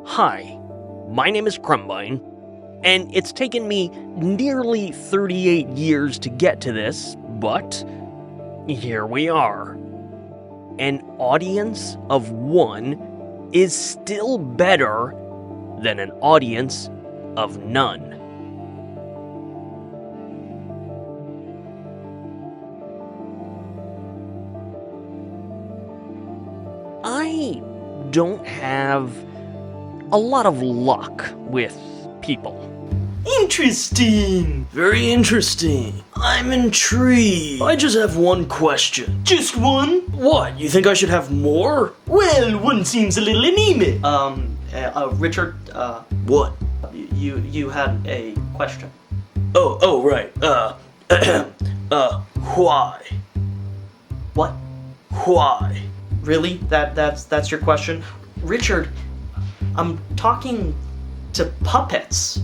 Hi, my name is Krumbine, and it's taken me nearly 38 years to get to this, but here we are. An audience of one is still better than an audience of none. I don't have a lot of luck with people. Interesting! Very interesting. I'm intrigued. I just have one question. Just one? What, you think I should have more? Well, one seems a little anemic. Richard, What? You had a question. Oh, right. Why? What? Why? Really? That's your question? Richard, I'm talking to puppets.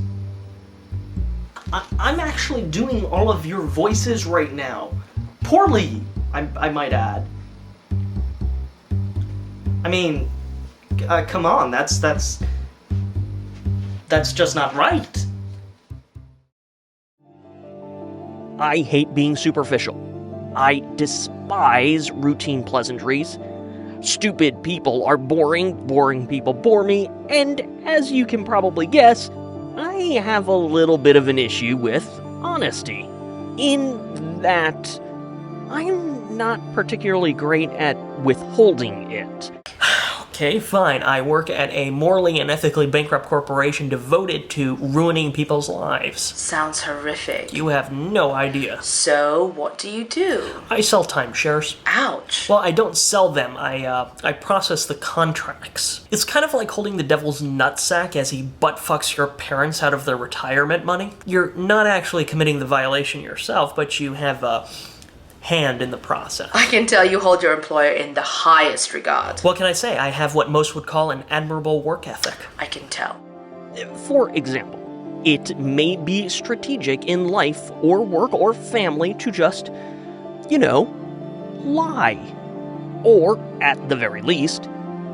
I'm actually doing all of your voices right now. Poorly, I might add. I mean, come on, that's just not right. I hate being superficial. I despise routine pleasantries. Stupid people are boring, boring people bore me, and as you can probably guess, I have a little bit of an issue with honesty. In that, I'm not particularly great at withholding it. Okay, fine. I work at a morally and ethically bankrupt corporation devoted to ruining people's lives. Sounds horrific. You have no idea. So, what do you do? I sell timeshares. Ouch. Well, I don't sell them. I process the contracts. It's kind of like holding the devil's nutsack as he butt-fucks your parents out of their retirement money. You're not actually committing the violation yourself, but you have a hand in the process. I can tell you hold your employer in the highest regard. What can I say? I have what most would call an admirable work ethic. I can tell. For example, it may be strategic in life or work or family to just, lie. Or, at the very least,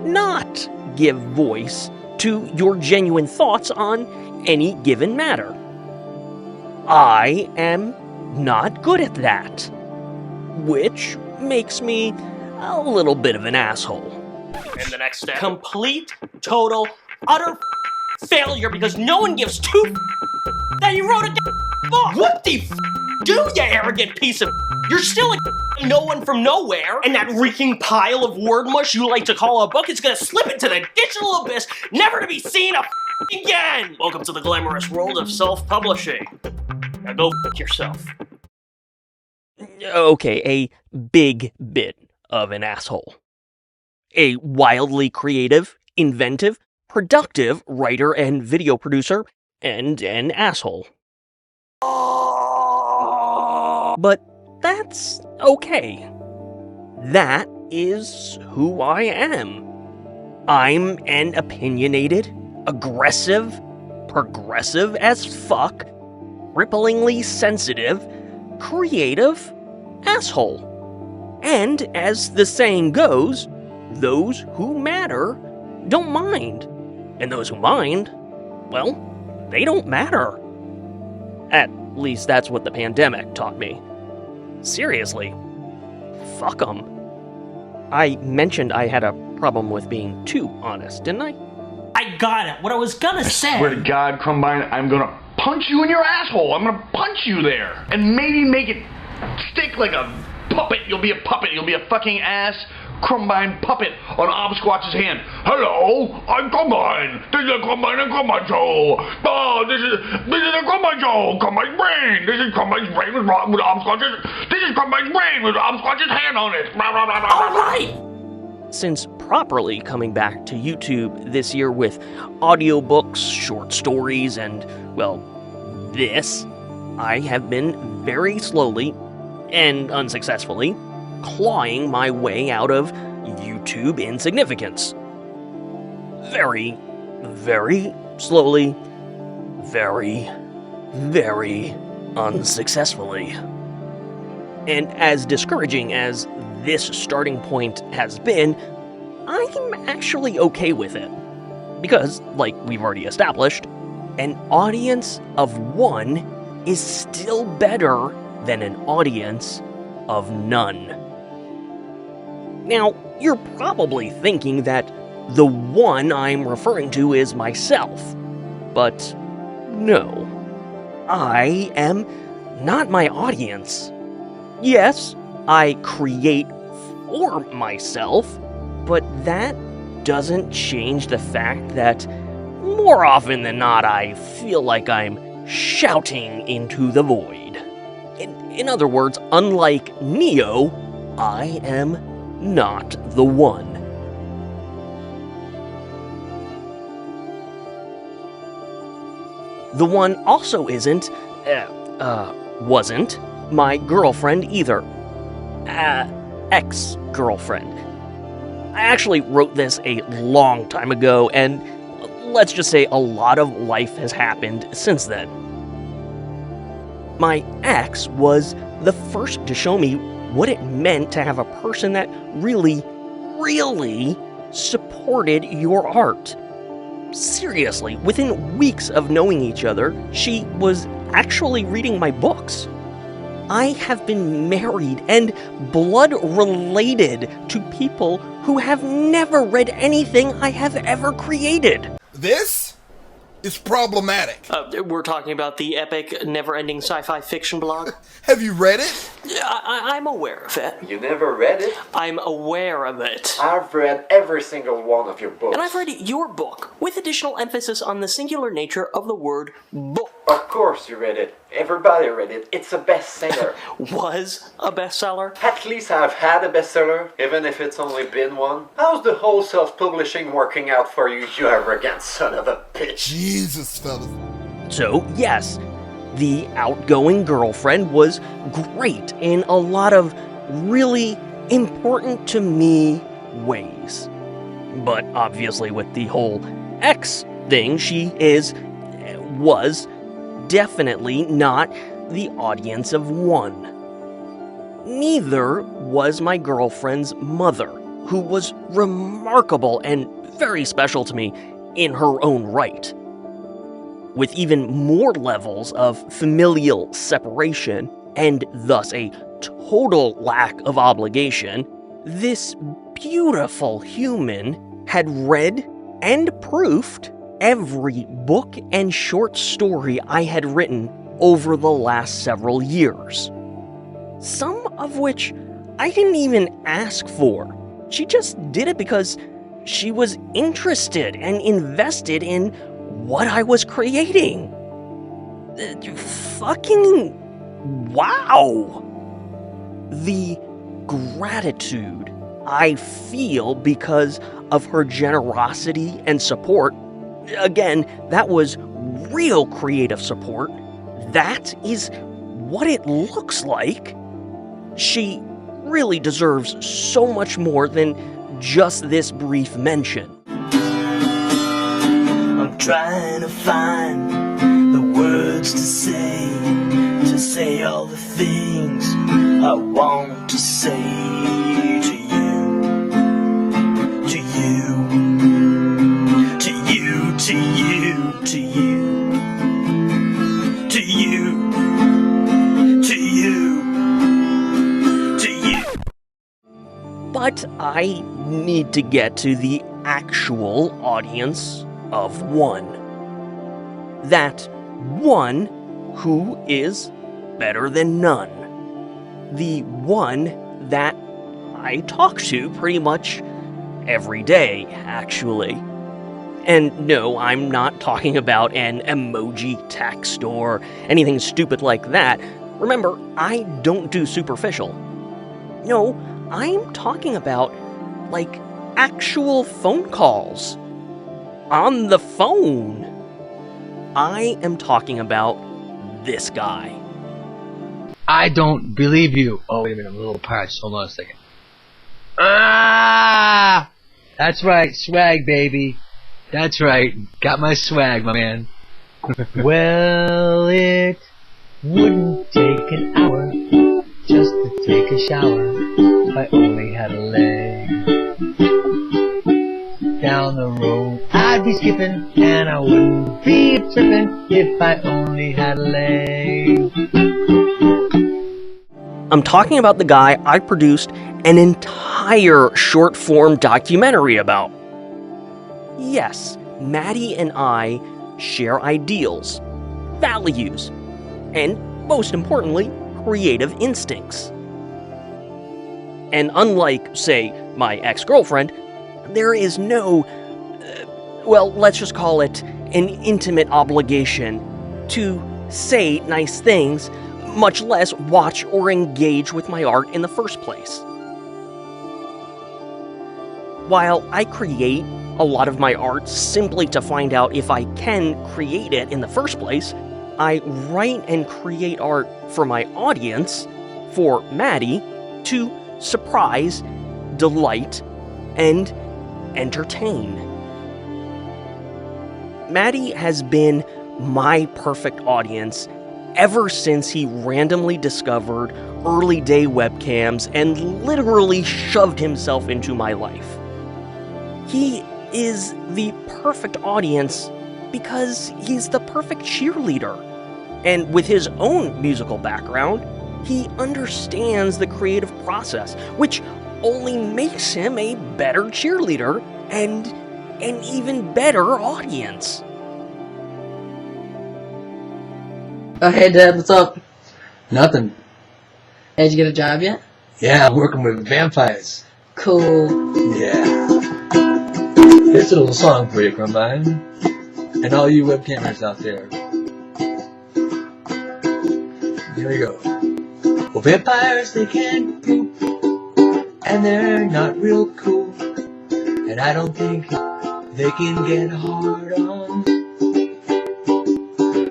not give voice to your genuine thoughts on any given matter. I am not good at that, which makes me a little bit of an asshole. And the next step. Complete, total, utter failure because no one gives two that you wrote a book. What the do, you arrogant piece of You're still a no one from nowhere, and that reeking pile of word mush you like to call a book is gonna slip into the digital abyss, never to be seen again! Welcome to the glamorous world of self-publishing. Now go yourself. Okay, a big bit of an asshole. A wildly creative, inventive, productive writer and video producer, and an asshole. But that's okay. That is who I am. I'm an opinionated, aggressive, progressive as fuck, ripplingly sensitive, creative asshole. And as the saying goes, those who matter don't mind. And those who mind, well, they don't matter. At least that's what the pandemic taught me. Seriously, fuck 'em. I mentioned I had a problem with being too honest, didn't I? I got it. What I was gonna say. Swear to God, Krumbine, I'm gonna punch you in your asshole. I'm gonna punch you there. And maybe make it stick like a puppet. You'll be a puppet. You'll be a fucking ass Krumbine puppet on Obsquatch's hand. Hello, I'm Krumbine. This is a Krumbine and Krumbine show. Oh, this is a Krumbine show. Krumbine's brain. This is Krumbine's brain with Obsquatch's. This is Krumbine's brain with Obsquatch's hand on it. All right. Since properly coming back to YouTube this year with audiobooks, short stories, and, well, this, I have been very slowly, and unsuccessfully, clawing my way out of YouTube insignificance. Very, very slowly, very, very unsuccessfully. And as discouraging as this starting point has been, I'm actually okay with it. Because, like we've already established, an audience of one is still better than an audience of none. Now, you're probably thinking that the one I'm referring to is myself, but no. I am not my audience. Yes, I create for myself, but that doesn't change the fact that more often than not I feel like I'm shouting into the void. In other words, unlike Neo, I am not the one. The one also wasn't my girlfriend either. Ex-girlfriend. I actually wrote this a long time ago, and let's just say a lot of life has happened since then. My ex was the first to show me what it meant to have a person that really, really supported your art. Seriously, within weeks of knowing each other, she was actually reading my books. I have been married and blood-related to people who have never read anything I have ever created. This is problematic. We're talking about the epic, never-ending sci-fi fiction blog? Have you read it? I'm aware of it. You never read it? I'm aware of it. I've read every single one of your books. And I've read your book, with additional emphasis on the singular nature of the word book. Of course you read it. Everybody read it. It's a bestseller. Was a bestseller? At least I've had a bestseller, even if it's only been one. How's the whole self-publishing working out for you, you arrogant son of a bitch? Jesus, fellas. So, yes, the outgoing girlfriend was great in a lot of really important to me ways. But obviously with the whole ex thing, she was definitely not the audience of one. Neither was my girlfriend's mother, who was remarkable and very special to me in her own right. With even more levels of familial separation, and thus a total lack of obligation, this beautiful human had read and proofed every book and short story I had written over the last several years. Some of which I didn't even ask for. She just did it because she was interested and invested in what I was creating. Fucking wow! The gratitude I feel because of her generosity and support, again, that was real creative support. That is what it looks like. She really deserves so much more than just this brief mention. I'm trying to find the words to say all the things I want to say to you, to you, to you, to you, to you, to you, to you, to you. But I need to get to the actual audience of one. That one who is better than none. The one that I talk to pretty much every day, actually. And no, I'm not talking about an emoji text or anything stupid like that. Remember, I don't do superficial. No, I'm talking about, like, actual phone calls. On the phone. I am talking about this guy. I don't believe you. Oh, wait a minute, I'm a little parched. Hold on a second. Ah! That's right, swag, baby. That's right. Got my swag, my man. Well, it wouldn't take an hour just to take a shower if I only had a leg. Down the road I I'd be skipping, and I wouldn't be tripping if I only had a leg. I'm talking about the guy I produced an entire short-form documentary about. Yes, Maddie and I share ideals, values, and, most importantly, creative instincts. And unlike, say, my ex-girlfriend, there is no, well, let's just call it an intimate obligation to say nice things, much less watch or engage with my art in the first place. While I create a lot of my art simply to find out if I can create it in the first place, I write and create art for my audience, for Maddie, to surprise, delight, and entertain. Maddie has been my perfect audience ever since he randomly discovered early day webcams and literally shoved himself into my life. He is the perfect audience because he's the perfect cheerleader. And with his own musical background, he understands the creative process, which only makes him a better cheerleader and an even better audience. Oh, hey, Dad, what's up? Nothing. Hey, did you get a job yet? Yeah, I'm working with vampires. Cool. Yeah. Here's a little song for you, Krumbine. And all you webcammers out there. Here we go. Well, vampires, they can't poop. And they're not real cool. And I don't think they can get hard on.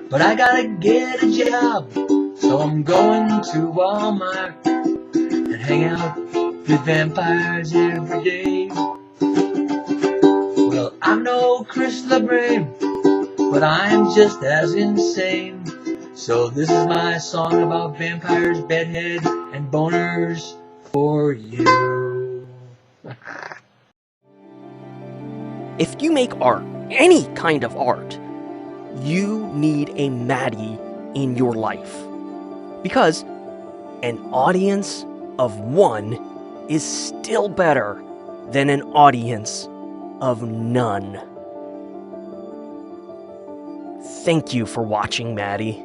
But I gotta get a job, so I'm going to Walmart and hang out with vampires every day. Well, I'm no Chris LeBrain, but I'm just as insane. So this is my song about vampires, bedheads, and boners for you. If you make art, any kind of art, you need a Maddie in your life. Because an audience of one is still better than an audience of none. Thank you for watching, Maddie.